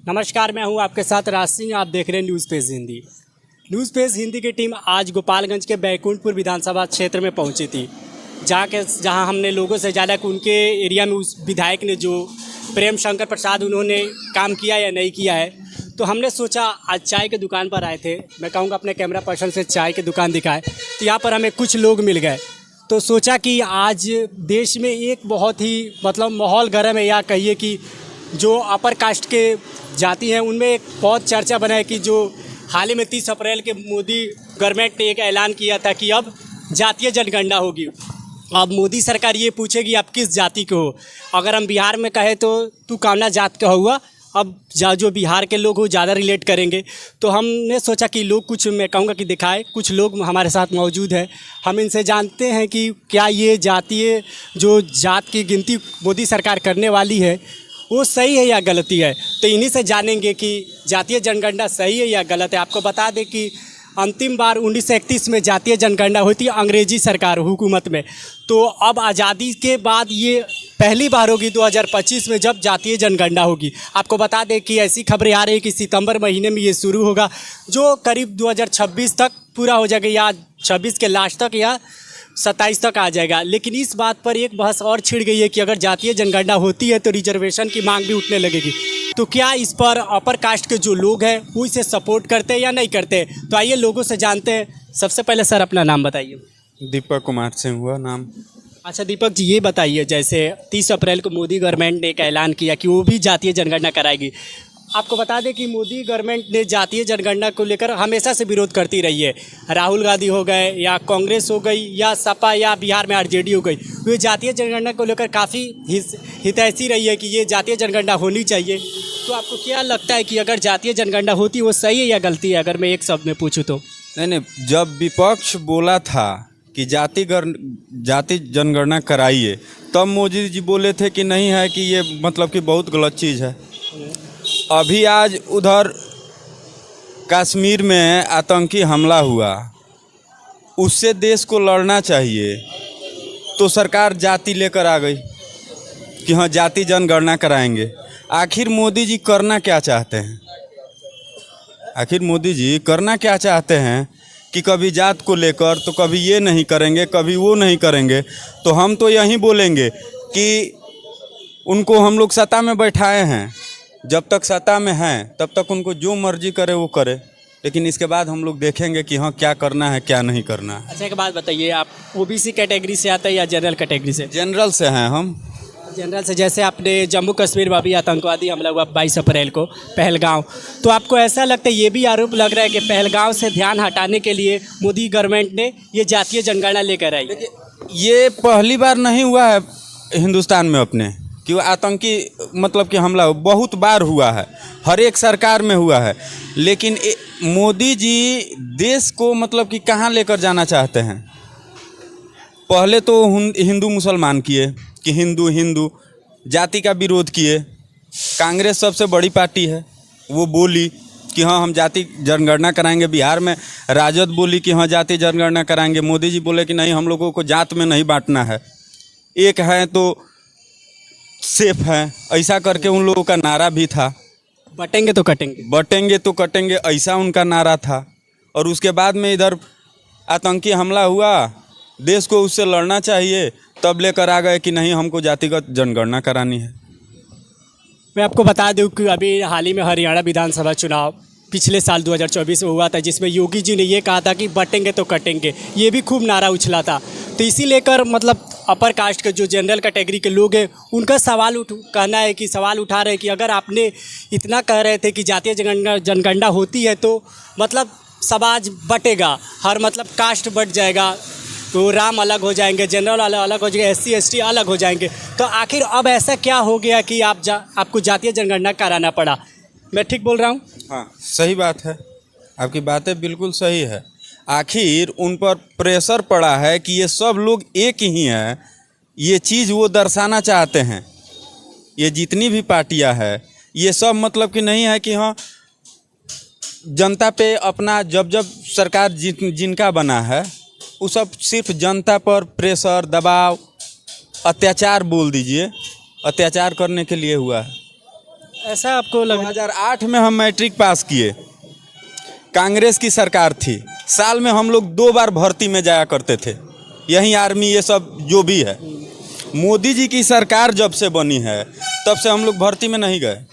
नमस्कार, मैं हूं आपके साथ राज सिंह। आप देख रहे हैं news page Hindi. News page Hindi की टीम आज गोपालगंज के बैकुंठपुर विधानसभा क्षेत्र में पहुंची थी, जहां हमने लोगों से जाना कि उनके एरिया में उस विधायक ने जो प्रेम शंकर प्रसाद उन्होंने काम किया या नहीं किया है। तो हमने सोचा आज चाय की दुकान पर आए थे, मैं कहूँगा अपने कैमरा पर्सन से चाय की दुकान दिखाए, तो यहाँ पर हमें कुछ लोग मिल गए। तो सोचा कि आज देश में एक बहुत ही माहौल गर्म है, या कहिए कि जो अपर कास्ट के जाति हैं उनमें एक बहुत चर्चा बना है कि जो हाल ही में 30 अप्रैल के मोदी गवर्नमेंट ने एक ऐलान किया था कि अब जातीय जनगणना होगी। अब मोदी सरकार ये पूछेगी आप किस जाति के हो। अगर हम बिहार में कहें तो तू कौना जात का हुआ, अब जो बिहार के लोग हो ज़्यादा रिलेट करेंगे। तो हमने सोचा कि लोग कुछ, मैं कहूँगा कि दिखाए, कुछ लोग हमारे साथ मौजूद हैं, हम इनसे जानते हैं कि क्या ये जातीय जो जात की गिनती मोदी सरकार करने वाली है वो सही है या गलती है। तो इन्हीं से जानेंगे कि जातीय जनगणना सही है या गलत है। आपको बता दें कि अंतिम बार 1931 में जातीय जनगणना हुई थी अंग्रेजी सरकार हुकूमत में। तो अब आज़ादी के बाद ये पहली बार होगी 2025 में जब जातीय जनगणना होगी। आपको बता दें कि ऐसी खबरें आ रही है कि सितंबर महीने में ये शुरू होगा, जो करीब 2026 तक पूरा हो जाएगा, या 26 के लास्ट तक या 27 तक आ जाएगा। लेकिन इस बात पर एक बहस और छिड़ गई है कि अगर जातीय जनगणना होती है तो रिजर्वेशन की मांग भी उठने लगेगी। तो क्या इस पर अपर कास्ट के जो लोग हैं वो इसे सपोर्ट करते हैं या नहीं करते? तो आइए लोगों से जानते हैं। सबसे पहले सर अपना नाम बताइए। दीपक कुमार सिंह हुआ नाम। अच्छा दीपक जी, ये बताइए जैसे 30 अप्रैल को मोदी गवर्नमेंट ने एक ऐलान किया कि वो भी जातीय जनगणना कराएगी। आपको बता दें कि मोदी गवर्नमेंट ने जातीय जनगणना को लेकर हमेशा से विरोध करती रही है। राहुल गांधी हो गए या कांग्रेस हो गई या सपा या बिहार में आरजेडी हो गई, वे जातीय जनगणना को लेकर काफ़ी हितैषी रही है कि ये जातीय जनगणना होनी चाहिए। तो आपको क्या लगता है कि अगर जातीय जनगणना होती वो सही है या गलती है, अगर मैं एक शब्द में पूछूँ तो? नहीं, जब विपक्ष बोला था कि जाति जनगणना कराइए, तब मोदी जी बोले थे कि नहीं है, कि ये मतलब कि बहुत गलत चीज़ है। अभी आज उधर कश्मीर में आतंकी हमला हुआ, उससे देश को लड़ना चाहिए, तो सरकार जाति लेकर आ गई कि हाँ जाति जनगणना कराएंगे। आखिर मोदी जी करना क्या चाहते हैं? आखिर मोदी जी करना क्या चाहते हैं कि कभी जात को लेकर तो कभी ये नहीं करेंगे, कभी वो नहीं करेंगे। तो हम तो यही बोलेंगे कि उनको हम लोग सत्ता में बैठाए हैं, जब तक सत्ता में हैं तब तक उनको जो मर्जी करे वो करे, लेकिन इसके बाद हम लोग देखेंगे कि हाँ क्या करना है क्या नहीं करना है। अच्छा एक बात बताइए, आप ओबीसी कैटेगरी से आते हैं या जनरल कैटेगरी से? जनरल से हैं हम। जनरल से। जैसे आपने जम्मू कश्मीर में अभी आतंकवादी हमला हुआ 22 अप्रैल को पहलगांव, तो आपको ऐसा लगता है, ये भी आरोप लग रहा है कि पहलगांव से ध्यान हटाने के लिए मोदी गवर्नमेंट ने ये जातीय जनगणना लेकर आई? ये पहली बार नहीं हुआ है हिंदुस्तान में अपने कि वो आतंकी मतलब कि हमला बहुत बार हुआ है, हर एक सरकार में हुआ है। लेकिन मोदी जी देश को मतलब कि कहाँ लेकर जाना चाहते हैं? पहले तो हिंदू मुसलमान किए कि हिंदू जाति का विरोध किए। कांग्रेस सबसे बड़ी पार्टी है, वो बोली कि हाँ हम जाति जनगणना कराएंगे। बिहार में राजद बोली कि हाँ जाति जनगणना कराएंगे। मोदी जी बोले कि नहीं, हम लोगों को जात में नहीं बांटना है, एक है तो सेफ है। ऐसा करके उन लोगों का नारा भी था, बटेंगे तो कटेंगे, बटेंगे तो कटेंगे, ऐसा उनका नारा था। और उसके बाद में इधर आतंकी हमला हुआ, देश को उससे लड़ना चाहिए, तब लेकर आ गए कि नहीं हमको जातिगत जनगणना करानी है। मैं आपको बता दूं कि अभी हाल ही में हरियाणा विधानसभा चुनाव पिछले साल 2024 में हुआ था, जिसमें योगी जी ने ये कहा था कि बटेंगे तो कटेंगे, ये भी खूब नारा उछला था। तो इसी लेकर अपर कास्ट के जो जनरल कैटेगरी के लोग हैं उनका सवाल कहना है कि सवाल उठा रहे हैं कि अगर आपने इतना कह रहे थे कि जातीय जनगणना होती है तो समाज बटेगा, हर कास्ट बट जाएगा, तो राम अलग हो जाएंगे, जनरल अलग हो जाएंगे, SC ST अलग हो जाएंगे। तो आखिर अब ऐसा क्या हो गया कि आपको जातीय जनगणना कराना पड़ा? मैं ठीक बोल रहा हूँ? हाँ सही बात है, आपकी बातें बिल्कुल सही है। आखिर उन पर प्रेशर पड़ा है कि ये सब लोग एक ही हैं, ये चीज़ वो दर्शाना चाहते हैं। ये जितनी भी पार्टियां हैं ये सब मतलब कि नहीं है कि हाँ जनता पे अपना, जब सरकार जिनका बना है वो सब सिर्फ जनता पर प्रेशर, दबाव, अत्याचार बोल दीजिए, अत्याचार करने के लिए हुआ है। ऐसा आपको लग 2008 में हम मैट्रिक पास किए, कांग्रेस की सरकार थी, साल में हम लोग 2 बार भर्ती में जाया करते थे, यही आर्मी ये सब जो भी है। मोदी जी की सरकार जब से बनी है तब से हम लोग भर्ती में नहीं गए।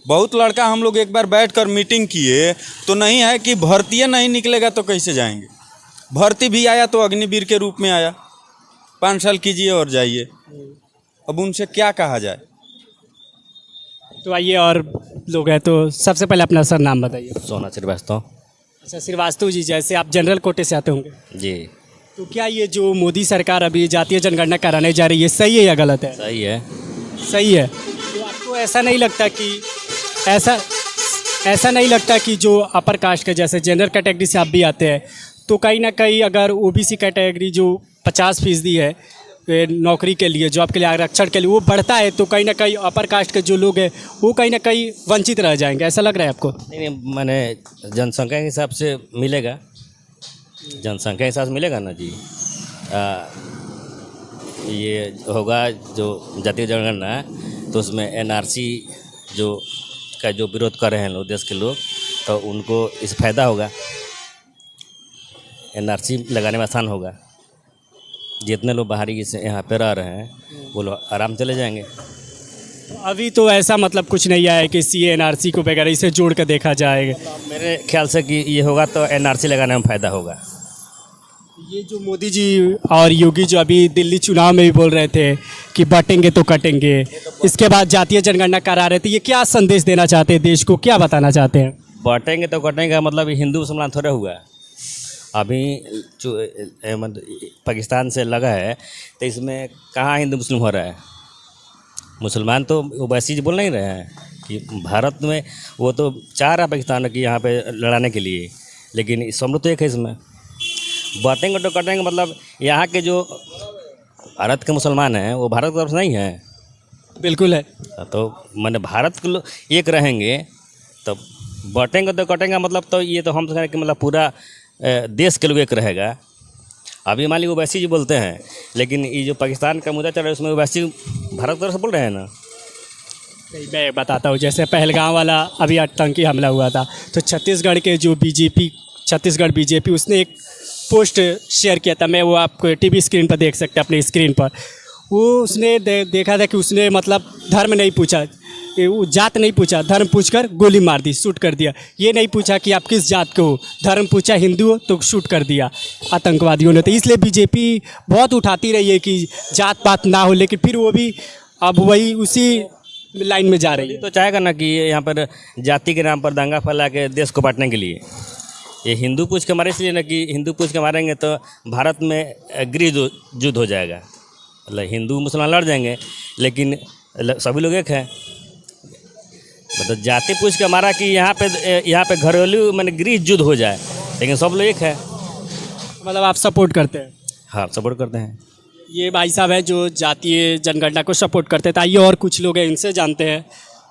बहुत लड़का हम लोग एक बार बैठकर मीटिंग किए तो नहीं है कि भर्ती नहीं निकलेगा तो कैसे जाएंगे। भर्ती भी आया तो अग्निवीर के रूप में आया, 5 साल कीजिए और जाइए। अब उनसे क्या कहा जाए। तो आइए और लोग हैं, तो सबसे पहले अपना सर नाम बताइए। सोना श्रीवास्तव। अच्छा श्रीवास्तव जी, जैसे आप जनरल कोटे से आते होंगे, जी तो क्या ये जो मोदी सरकार अभी जातीय जनगणना कराने जा रही है सही है या गलत है? सही है। सही है। तो आपको ऐसा नहीं लगता कि ऐसा नहीं लगता कि जो अपर कास्ट के जैसे जनरल कैटेगरी से आप भी आते हैं, तो कहीं ना कहीं अगर ओबीसी कैटेगरी जो 50% है नौकरी के लिए, जॉब के लिए, आरक्षण के लिए, वो बढ़ता है तो कहीं ना कहीं अपर कास्ट के जो लोग हैं वो कहीं ना कहीं वंचित रह जाएंगे, ऐसा लग रहा है आपको? नहीं, मैंने जनसंख्या के हिसाब से मिलेगा, जनसंख्या के हिसाब से मिलेगा ना जी। ये होगा जो जातीय जनगणना, तो उसमें एनआरसी जो विरोध कर रहे हैं लोग, देश के लोग, तो उनको इस फायदा होगा, एनआरसी लगाने में आसान होगा। जितने लोग बाहरी से यहाँ पे रह रहे हैं वो लोग आराम चले जाएंगे। अभी तो ऐसा मतलब कुछ नहीं आया है कि सीए एनआरसी को वगैरह इसे जोड़ कर देखा जाएगा। मेरे ख्याल से कि ये होगा तो एनआरसी लगाने में फ़ायदा होगा। ये जो मोदी जी और योगी जो अभी दिल्ली चुनाव में भी बोल रहे थे कि बांटेंगे तो कटेंगे, इसके बाद जातीय जनगणना करा रहे थे, ये क्या संदेश देना चाहते हैं देश को, क्या बताना चाहते हैं? बांटेंगे तो कटेंगे का मतलब हिंदू मुसलमान थोड़ा हुआ। अभी पाकिस्तान से लगा है तो इसमें कहाँ हिंदू मुस्लिम हो रहा है? मुसलमान तो ओवैसी जी बोल नहीं रहे हैं कि भारत में वो तो चाह रहा है पाकिस्तान की यहाँ पे लड़ाने के लिए, लेकिन सब लोग तो एक है इसमें। बांटेंगे तो कटेंगे मतलब यहाँ के जो भारत के मुसलमान हैं वो भारत की तरफ से नहीं है। बिल्कुल है। तो मैंने भारत के लोग एक रहेंगे तो बांटेंगे तो कटेंगे मतलब, तो ये तो हम कह रहे हैं कि मतलब पूरा देश के लोग एक रहेगा। अभी मान लीजिए ओवैसी जी बोलते हैं, लेकिन ये जो पाकिस्तान का मुद्दा चल रहा है उसमें ओवैसी भारत की तरफ से बोल रहे हैं ना। मैं बताता हूँ, जैसे पहलगाम वाला अभी आतंकी हमला हुआ था, तो छत्तीसगढ़ के जो छत्तीसगढ़ बीजेपी उसने एक पोस्ट शेयर किया था, मैं वो आपको टीवी स्क्रीन पर देख सकते हैं, अपने स्क्रीन पर। वो उसने देखा था कि उसने मतलब धर्म नहीं पूछा, वो जात नहीं पूछा, धर्म पूछकर गोली मार दी, शूट कर दिया। ये नहीं पूछा कि आप किस जात के हो, धर्म पूछा हिंदू हो तो शूट कर दिया आतंकवादियों ने। तो इसलिए बीजेपी बहुत उठाती रही है कि जात पात ना हो, लेकिन फिर वो भी अब वही उसी लाइन में जा रही है। तो चाहेगा ना कि यहाँ पर जाति के नाम पर दंगा फैला के देश को बांटने के लिए। ये हिंदू पूछ के मारे इसलिए ना कि हिंदू पूछ के मारेंगे तो भारत में गृह युद्ध हो जाएगा, मतलब हिंदू मुसलमान लड़ जाएंगे, लेकिन सभी लोग एक हैं। मतलब जाति पूछ के मारा कि यहाँ पे घरेलू मैंने गृह युद्ध हो जाए, लेकिन सब लोग एक है। मतलब आप सपोर्ट करते हैं? हाँ, सपोर्ट करते हैं। ये भाई साहब है जो जातीय जनगणना को सपोर्ट करते हैं। आइए और कुछ लोग हैं, इनसे जानते हैं।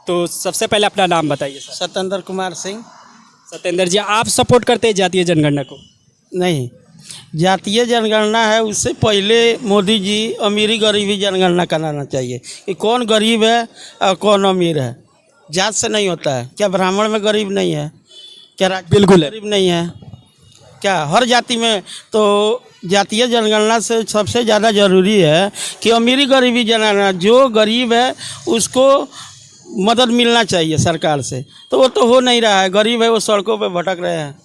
तो सबसे पहले अपना नाम बताइए सर। सत्येंद्र कुमार सिंह। सत्येंद्र जी, आप सपोर्ट करते हैं जातीय जनगणना को? नहीं, जातीय जनगणना है उससे पहले मोदी जी अमीरी गरीबी जनगणना कराना चाहिए कि कौन गरीब है और कौन अमीर है। जात से नहीं होता है। क्या ब्राह्मण में गरीब नहीं है? क्या बिल्कुल है। गरीब नहीं है? क्या हर जाति में? तो जातीय जनगणना से सबसे ज़्यादा ज़रूरी है कि अमीरी गरीबी जनगणना, जो गरीब है उसको मदद मिलना चाहिए सरकार से। तो वो तो हो नहीं रहा है। गरीब है वो सड़कों पे भटक रहे हैं,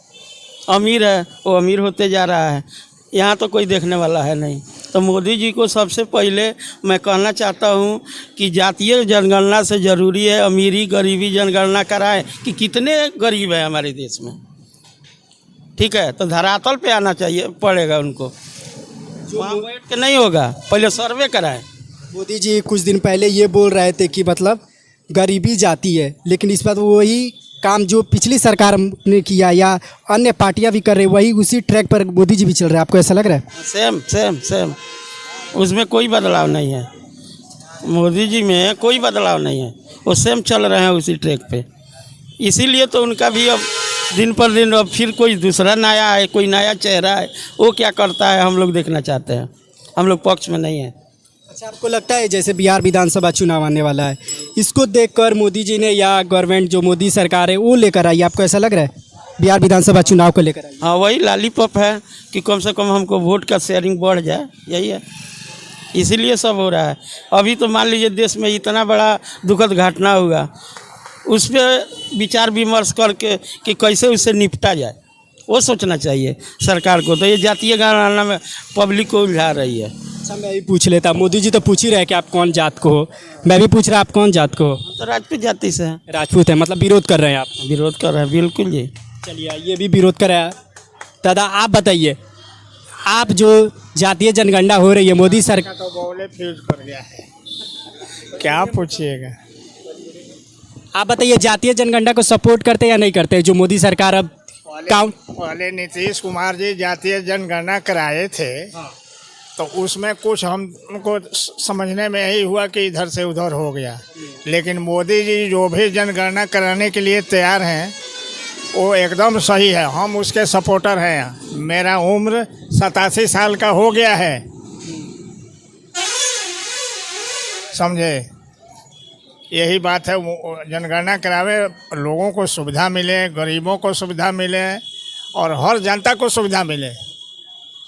अमीर है वो अमीर होते जा रहा है। यहाँ तो कोई देखने वाला है नहीं। तो मोदी जी को सबसे पहले मैं कहना चाहता हूँ कि जातीय जनगणना से ज़रूरी है अमीरी गरीबी जनगणना कराएं कि कितने गरीब है हमारे देश में। ठीक है, तो धरातल पे आना चाहिए पड़ेगा उनको, वहाँ बैठ के नहीं होगा, पहले सर्वे कराएं। मोदी जी कुछ दिन पहले ये बोल रहे थे कि मतलब गरीबी जाती है, लेकिन इस बार वही काम जो पिछली सरकार ने किया या अन्य पार्टियां भी कर रही, वही उसी ट्रैक पर मोदी जी भी चल रहे हैं। आपको ऐसा लग रहा है? सेम सेम सेम, उसमें कोई बदलाव नहीं है। मोदी जी में कोई बदलाव नहीं है, वो सेम चल रहे हैं उसी ट्रैक पे। इसीलिए तो उनका भी अब दिन पर दिन अब फिर कोई दूसरा नया है, कोई नया चेहरा है, वो क्या करता है हम लोग देखना चाहते हैं। हम लोग पक्ष में नहीं है। अच्छा, आपको लगता है जैसे बिहार विधानसभा चुनाव आने वाला है, इसको देखकर मोदी जी ने या गवर्नमेंट जो मोदी सरकार है वो लेकर आई, आपको ऐसा लग रहा है बिहार विधानसभा चुनाव को लेकर आई? हाँ, वही लॉलीपॉप है कि कम से कम हमको वोट का शेयरिंग बढ़ जाए, यही है, इसीलिए सब हो रहा है। अभी तो मान लीजिए देश में इतना बड़ा दुखद घटना हुआ, उस पर विचार विमर्श करके कि कैसे उससे निपटा जाए, वो सोचना चाहिए सरकार को। तो ये जातीय गणना में पब्लिक को उलझा रही है। अच्छा, मैं भी पूछ लेता, मोदी जी तो पूछ ही रहे कि आप कौन जात को हो, मैं भी पूछ रहा आप कौन जात को हो? तो राजपूत जाति से है। राजपूत है, मतलब विरोध कर रहे हैं आप? विरोध कर रहे हैं, बिल्कुल जी। चलिए, ये भी विरोध कर रहा है। दादा आप बताइए, आप जो जातीय जनगणना हो रही है मोदी सरकार, तो बोले फ्यूज कर गया है, क्या पूछिएगा। आप बताइए जातीय जनगणना को सपोर्ट करते या नहीं करते, जो मोदी सरकार अब काउंट? पहले नीतीश कुमार जी जातीय जनगणना कराए थे, तो उसमें कुछ हमको समझने में यही हुआ कि इधर से उधर हो गया। लेकिन मोदी जी जो भी जनगणना कराने के लिए तैयार हैं वो एकदम सही है, हम उसके सपोर्टर हैं। मेरा उम्र 87 साल का हो गया है, समझे, यही बात है। जनगणना करावे, लोगों को सुविधा मिले, गरीबों को सुविधा मिले और हर जनता को सुविधा मिले।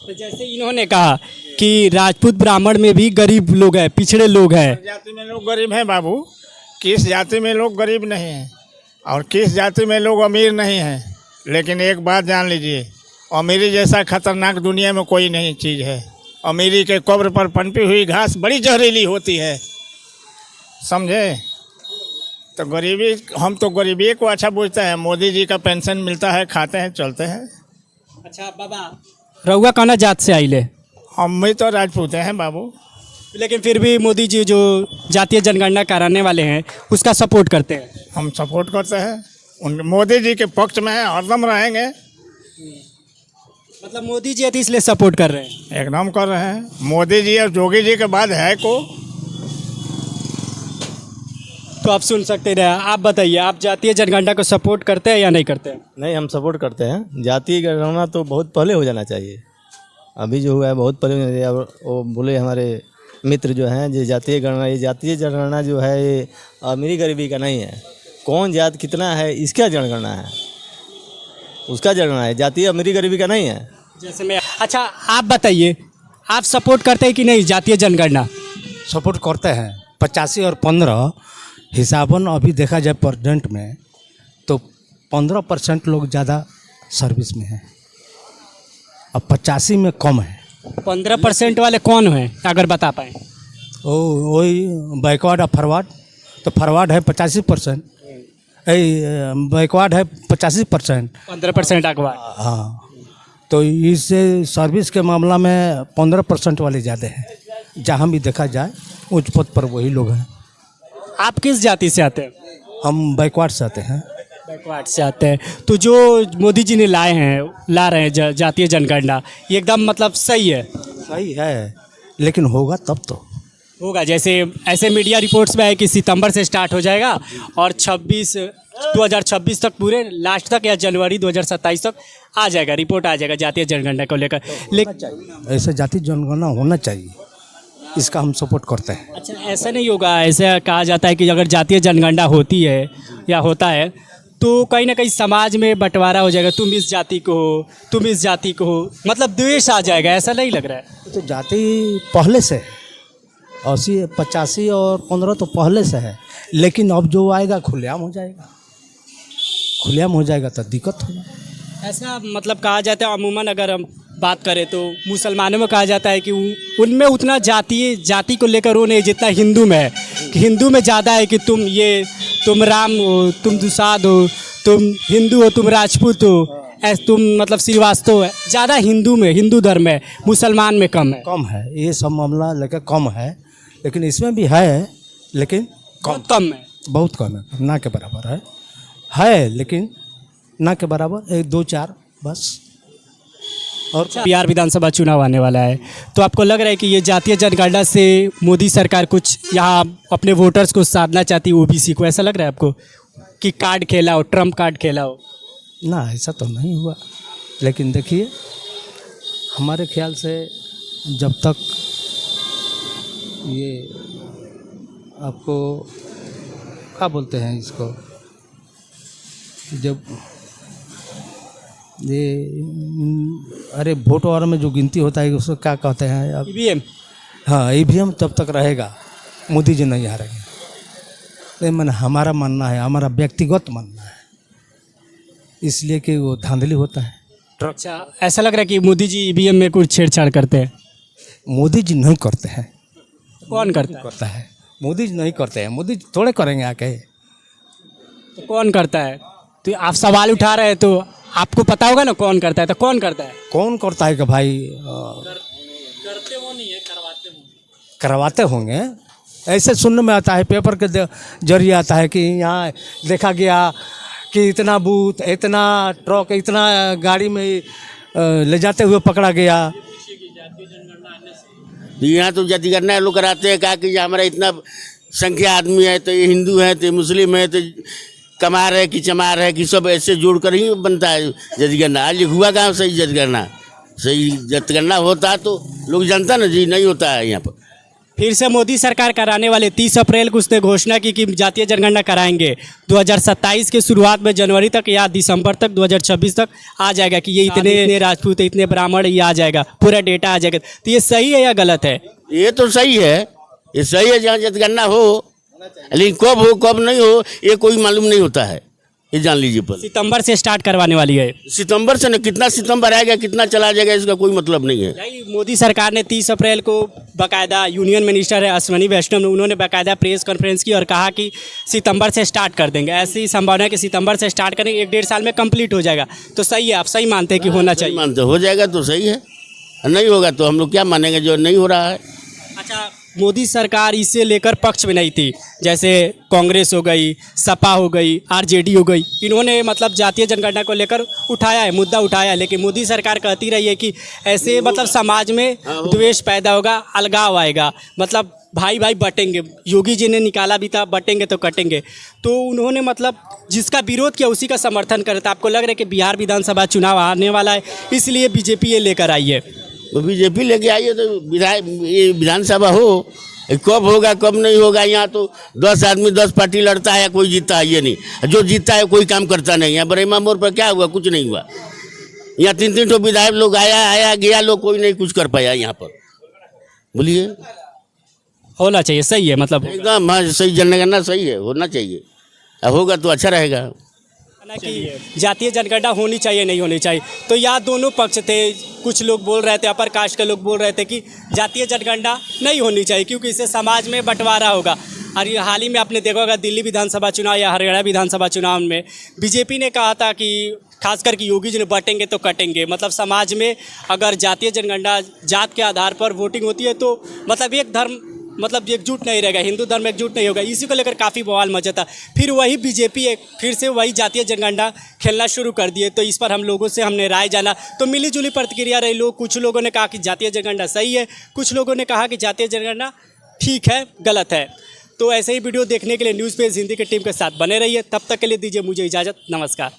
तो जैसे इन्होंने कहा कि राजपूत ब्राह्मण में भी गरीब लोग हैं, पिछड़े लोग हैं। जाति में लोग गरीब हैं बाबू, किस जाति में लोग गरीब नहीं हैं और किस जाति में लोग अमीर नहीं हैं। लेकिन एक बात जान लीजिए, अमीरी जैसा खतरनाक दुनिया में कोई नहीं चीज़ है। अमीरी के कब्र पर पनपी हुई घास बड़ी जहरीली होती है, समझे। तो गरीबी, हम तो गरीबी को अच्छा पूछते हैं। मोदी जी का पेंशन मिलता है, खाते हैं, चलते हैं। अच्छा बाबा, रउआ कौना जात से आइले? हम भी तो राजपूत हैं बाबू। लेकिन फिर भी मोदी जी जो जातीय जनगणना कराने वाले हैं उसका सपोर्ट करते हैं? हम सपोर्ट करते हैं, उन मोदी जी के पक्ष में है, हरदम रहेंगे। मतलब मोदी जी है तो इसलिए सपोर्ट कर रहे हैं? एकदम कर रहे हैं। मोदी जी और जोगी जी के बाद है को। तो आप सुन सकते रहे, आप बताइए, आप जातीय जनगणना को सपोर्ट करते हैं या नहीं करते हैं? नहीं, हम सपोर्ट करते हैं। जातीय गणना तो बहुत पहले हो जाना चाहिए, अभी जो हुआ है बहुत पहले हो जाना। वो बोले हमारे मित्र जो हैं, ये जातीय गणना, ये जातीय जनगणना जो है ये अमीरी गरीबी का नहीं है, कौन जात कितना है इसका जनगणना है, उसका जनगणना है, जातीय अमीरी गरीबी का नहीं है। जैसे मैं, अच्छा आप बताइए, आप सपोर्ट करते हैं कि नहीं जातीय जनगणना? सपोर्ट करते हैं। 85 और 15 हिसाबन अभी देखा जाए प्रेजेंट में तो 15% लोग ज़्यादा सर्विस में हैं और 85 में कम है। 15% वाले कौन हैं अगर बता पाएँ? वही बैकवर्ड और फॉरवर्ड। तो फॉरवर्ड है 85%, बैकवर्ड है 85%। 15% अखबार। हाँ, तो इससे सर्विस के मामला में 15% वाले ज़्यादा हैं। जहाँ भी देखा जाए उच्च पद पर वही लोग हैं। आप किस जाति से आते हैं? हम बैकवर्ड से आते हैं। बैकवर्ड से आते हैं। तो जो मोदी जी ने ला रहे हैं जातीय जनगणना, ये एकदम मतलब सही है? सही है, लेकिन होगा तब तो होगा। जैसे ऐसे मीडिया रिपोर्ट्स में है कि सितंबर से स्टार्ट हो जाएगा और 2026 तक, पूरे लास्ट तक या जनवरी 2027 तक आ जाएगा, रिपोर्ट आ जाएगा जातीय जनगणना को लेकर। लेकिन ऐसे जातीय जनगणना होना चाहिए, इसका हम सपोर्ट करते हैं। अच्छा, ऐसा नहीं होगा, ऐसा कहा जाता है कि अगर जातीय जनगणना होती है या होता है तो कहीं ना कहीं समाज में बंटवारा हो जाएगा, तुम इस जाति को हो, तुम इस जाति को हो, मतलब द्वेष आ जाएगा, ऐसा नहीं लग रहा है? तो जाति पहले से 80, 85 और 15 तो पहले से है, लेकिन अब जो आएगा खुलेआम हो जाएगा। खुलेआम हो जाएगा तो दिक्कत होगा। ऐसा मतलब कहा जाता है, अमूमन अगर हम बात करें तो मुसलमानों में कहा जाता है कि उनमें उतना जाति को लेकर वो नहीं जितना हिंदू में है। कि हिंदू में ज़्यादा है कि तुम राम हो, तुम दुसाद हो, तुम हिंदू हो, तुम राजपूत हो, तुम मतलब श्रीवास्तव है, ज़्यादा हिंदू में, हिंदू धर्म में, मुसलमान में कम है। कम है, ये सब मामला लेकर कम है, लेकिन इसमें भी है, लेकिन कम है, बहुत कम है, ना के बराबर है लेकिन ना के बराबर 1, 2, 4 बस। और बिहार विधानसभा चुनाव आने वाला है, तो आपको लग रहा है कि ये जातीय जनगणना से मोदी सरकार कुछ यहाँ अपने वोटर्स को साधना चाहती है, ओबीसी को, ऐसा लग रहा है आपको कि कार्ड खेला हो, ट्रम्प कार्ड खेला हो? ना, ऐसा तो नहीं हुआ, लेकिन देखिए हमारे ख्याल से जब तक ये आपको क्या बोलते हैं इसको, जब ये अरे वोट वार में जो गिनती होता है उसको क्या कहते हैं अब? ईवीएम। हाँ, ईवीएम तब तक रहेगा, मोदी जी नहीं हारेंगे। तो मन हमारा मानना है, हमारा व्यक्तिगत मानना है, इसलिए कि वो धांधली होता है। अच्छा, ऐसा लग रहा है कि मोदी जी ईवीएम में कुछ छेड़छाड़ करते हैं। मोदी जी नहीं करते हैं। कौन करता है? करता है मोदी जी नहीं करते हैं, मोदी जी थोड़े करेंगे आके। तो कौन करता है? तो आप सवाल उठा रहे हैं तो आपको पता होगा ना कौन करता है, तो कौन करता है? कौन करता है कि भाई करते वो नहीं है, करवाते होंगे। ऐसे सुनने में आता है, पेपर के जरिए आता है कि यहाँ देखा गया कि इतना बूथ, इतना ट्रक, इतना गाड़ी में ले जाते हुए पकड़ा गया। यहाँ तो जनगणना लोग कराते हैं, कहा कि हमारा इतना संख्या आदमी है, तो ये हिंदू है, तो ये मुस्लिम है, तो कमार है कि चमार है कि सब ऐसे जोड़ कर ही बनता है जनगणना। आज हुआ कहाँ सही जनगणना? सही जनगणना होता तो लोग जानता ना जी, नहीं होता है यहाँ पर। फिर से मोदी सरकार कराने वाले 30 अप्रैल को उसने घोषणा की कि जातीय जनगणना कराएंगे 2027 के शुरुआत में, जनवरी तक या दिसंबर तक 2026 तक आ जाएगा कि ये इतने राजपूत, इतने ब्राह्मण, ये आ जाएगा, पूरा डेटा आ जाएगा। तो ये सही है या गलत है? ये तो सही है, ये सही है जहाँ जनगणना हो, लेकिन कब हो कब नहीं हो ये कोई मालूम नहीं होता है, ये जान लीजिए। पर सितंबर से स्टार्ट करवाने वाली है। सितंबर से न, कितना सितंबर आएगा कितना चला जाएगा इसका कोई मतलब नहीं है। यही मोदी सरकार ने 30 अप्रैल को बाकायदा, यूनियन मिनिस्टर है अश्विनी वैष्णव ने, उन्होंने बाकायदा प्रेस कॉन्फ्रेंस की और कहा कि सितंबर से स्टार्ट कर देंगे। ऐसी संभावना है कि सितंबर से स्टार्ट करेंगे, 1-1.5 साल में कंप्लीट हो जाएगा। तो सही है, आप सही मानते हैं कि होना चाहिए? मानते हो जाएगा तो सही है, नहीं होगा तो हम लोग क्या मानेंगे जो नहीं हो रहा है। अच्छा, मोदी सरकार इसे लेकर पक्ष में नहीं थी, जैसे कांग्रेस हो गई, सपा हो गई, आरजेडी हो गई, इन्होंने मतलब जातीय जनगणना को लेकर उठाया है, मुद्दा उठाया है, लेकिन मोदी सरकार कहती रही है कि ऐसे मतलब समाज में द्वेष पैदा होगा, अलगाव आएगा, मतलब भाई भाई बटेंगे। योगी जी ने निकाला भी था, बटेंगे तो कटेंगे। तो उन्होंने मतलब जिसका विरोध किया उसी का समर्थन करता। आपको लग रहा है कि बिहार विधानसभा चुनाव आने वाला है, इसलिए बीजेपी ये लेकर आई है? तो बीजेपी लेके आई है तो ये विधानसभा हो, कब होगा कब नहीं होगा। यहाँ तो 10 आदमी 10 पार्टी लड़ता है, कोई जीतता है ये नहीं, जो जीतता है कोई काम करता नहीं। यहाँ बरेमा मोड़ पर क्या हुआ? कुछ नहीं हुआ। यहाँ 3-3 तो विधायक लोग आया गया लोग, कोई नहीं कुछ कर पाया यहाँ पर। बोलिए, होना चाहिए, सही है, मतलब एकदम हाँ सही, जनगणना सही है, होना चाहिए, होगा तो अच्छा रहेगा। कि जातीय जनगणना होनी चाहिए नहीं होनी चाहिए, तो यहाँ दोनों पक्ष थे। कुछ लोग बोल रहे थे, अपर कास्ट के लोग बोल रहे थे कि जातीय जनगणना नहीं होनी चाहिए क्योंकि इससे समाज में बंटवारा होगा। और ये हाल ही में आपने देखा होगा दिल्ली विधानसभा चुनाव या हरियाणा विधानसभा चुनाव में बीजेपी ने कहा था कि खासकर कि योगी जी ने बटेंगे तो कटेंगे, मतलब समाज में अगर जातीय जनगणना जात के आधार पर वोटिंग होती है तो मतलब एक धर्म मतलब एकजुट नहीं रहेगा, हिंदू धर्म एकजुट नहीं होगा। इसी को लेकर काफ़ी बवाल मचा था। फिर वही बीजेपी फिर से वही जातीय जनगणना खेलना शुरू कर दिए। तो इस पर हम लोगों से हमने राय जाना तो मिली जुली प्रतिक्रिया रही। कुछ लोगों ने कहा कि जातीय जनगणना सही है, कुछ लोगों ने कहा कि जातीय जनगणना ठीक है, गलत है। तो ऐसे ही वीडियो देखने के लिए न्यूज़ पेज हिंदी की टीम के साथ बने रहिए। तब तक के लिए दीजिए मुझे इजाज़त, नमस्कार।